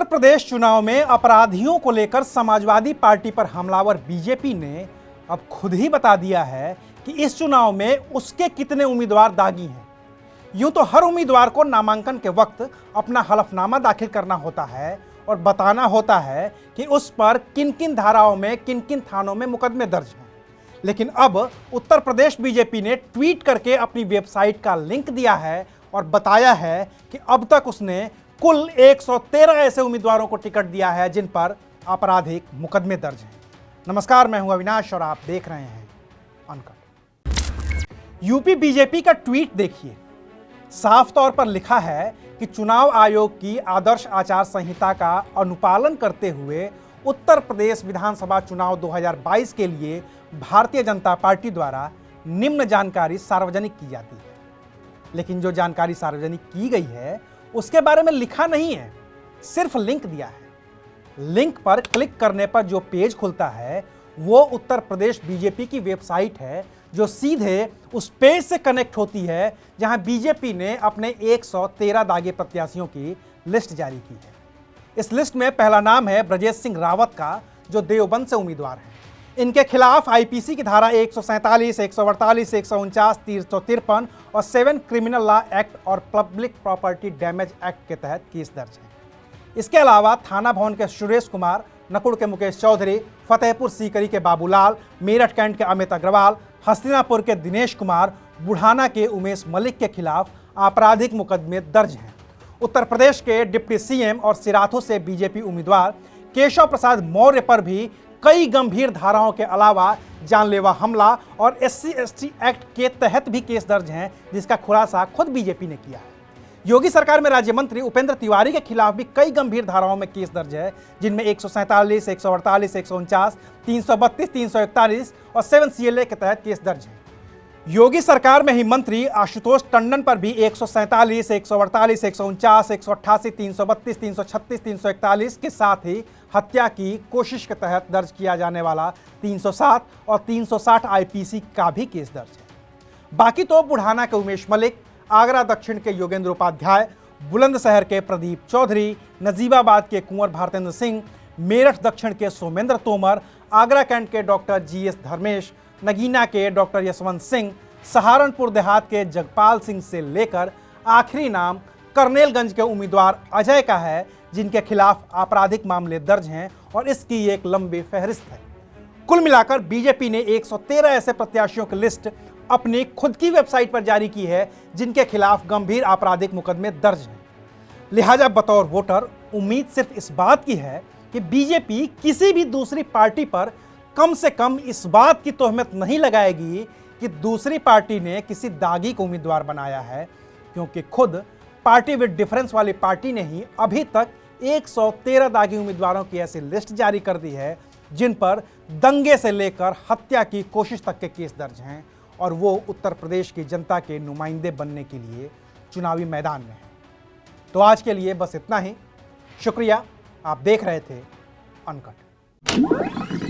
प्रदेश चुनाव में अपराधियों को लेकर समाजवादी पार्टी पर हमलावर बीजेपी ने अब खुद ही बता दिया है कि इस चुनाव में उसके कितने उम्मीदवार दागी हैं। यूं तो हर उम्मीदवार को नामांकन के वक्त अपना हलफनामा दाखिल करना होता है और बताना होता है कि उस पर किन किन धाराओं में किन किन थानों में मुकदमे दर्ज हैं। लेकिन अब उत्तर प्रदेश बीजेपी ने ट्वीट करके अपनी वेबसाइट का लिंक दिया है और बताया है कि अब तक उसने कुल 113 ऐसे उम्मीदवारों को टिकट दिया है जिन पर आपराधिक मुकदमे दर्ज हैं। नमस्कार, मैं हूं अविनाश और आप देख रहे हैं अनकट। यूपी बीजेपी का ट्वीट देखिए। साफ तौर पर लिखा है कि चुनाव आयोग की आदर्श आचार संहिता का अनुपालन करते हुए उत्तर प्रदेश विधानसभा चुनाव 2022 के लिए भारतीय जनता पार्टी द्वारा निम्न जानकारी सार्वजनिक की जाती है। लेकिन जो जानकारी सार्वजनिक की गई है उसके बारे में लिखा नहीं है, सिर्फ लिंक दिया है। लिंक पर क्लिक करने पर जो पेज खुलता है वो उत्तर प्रदेश बीजेपी की वेबसाइट है, जो सीधे उस पेज से कनेक्ट होती है जहां बीजेपी ने अपने 113 दागी प्रत्याशियों की लिस्ट जारी की है। इस लिस्ट में पहला नाम है ब्रजेश सिंह रावत का, जो देवबंद से उम्मीदवार हैं। इनके खिलाफ आईपीसी की धारा 147, 148, 149, 353 और 7 क्रिमिनल लॉ एक्ट और पब्लिक प्रॉपर्टी डैमेज एक्ट के तहत केस दर्ज है। इसके अलावा थाना भवन के सुरेश कुमार, नकुड़ के मुकेश चौधरी, फतेहपुर सीकरी के बाबूलाल, मेरठ कैंट के अमित अग्रवाल, हस्तिनापुर के दिनेश कुमार, बुढ़ाना के उमेश मलिक के खिलाफ आपराधिक मुकदमे दर्ज हैं। उत्तर प्रदेश के डिप्टी सीएम और सिराथू से बीजेपी उम्मीदवार केशव प्रसाद मौर्य पर भी कई गंभीर धाराओं के अलावा जानलेवा हमला और SC/ST एक्ट के तहत भी केस दर्ज हैं, जिसका खुलासा खुद बीजेपी ने किया है। योगी सरकार में राज्य मंत्री उपेंद्र तिवारी के खिलाफ भी कई गंभीर धाराओं में केस दर्ज है, जिनमें 147, 148, 149, 332, 341 और 7 CLA के तहत केस दर्ज है। योगी सरकार में ही मंत्री आशुतोष टंडन पर भी 147, 148, 149, 188, 332, 336, 341 के साथ ही हत्या की कोशिश के तहत दर्ज किया जाने वाला 307 और 360 आईपीसी का भी केस दर्ज है। बाकी तो बुढ़ाना के उमेश मलिक, आगरा दक्षिण के योगेंद्र उपाध्याय, बुलंदशहर के प्रदीप चौधरी, नजीबाबाद के कुंवर भारतेंद्र सिंह, मेरठ दक्षिण के सोमेंद्र तोमर, आगरा कैंट के डॉक्टर GS धर्मेश, नगीना के डॉक्टर यशवंत सिंह, सहारनपुर देहात के जगपाल सिंह से लेकर आखिरी नाम करनेलगंज के उम्मीदवार अजय का है, जिनके खिलाफ आपराधिक मामले दर्ज हैं और इसकी एक लंबी फहरिस्त है। कुल मिलाकर बीजेपी ने 113 ऐसे प्रत्याशियों की लिस्ट अपनी खुद की वेबसाइट पर जारी की है जिनके खिलाफ गंभीर आपराधिक मुकदमे दर्ज हैं। लिहाजा बतौर वोटर उम्मीद सिर्फ इस बात की है कि बीजेपी किसी भी दूसरी पार्टी पर कम से कम इस बात की तोहमत नहीं लगाएगी कि दूसरी पार्टी ने किसी दागी को उम्मीदवार बनाया है, क्योंकि खुद पार्टी विद डिफरेंस वाली पार्टी ने ही अभी तक 113 दागी उम्मीदवारों की ऐसी लिस्ट जारी कर दी है जिन पर दंगे से लेकर हत्या की कोशिश तक के केस दर्ज हैं, और वो उत्तर प्रदेश की जनता के नुमाइंदे बनने के लिए चुनावी मैदान में हैं। तो आज के लिए बस इतना ही। शुक्रिया, आप देख रहे थे अनकट।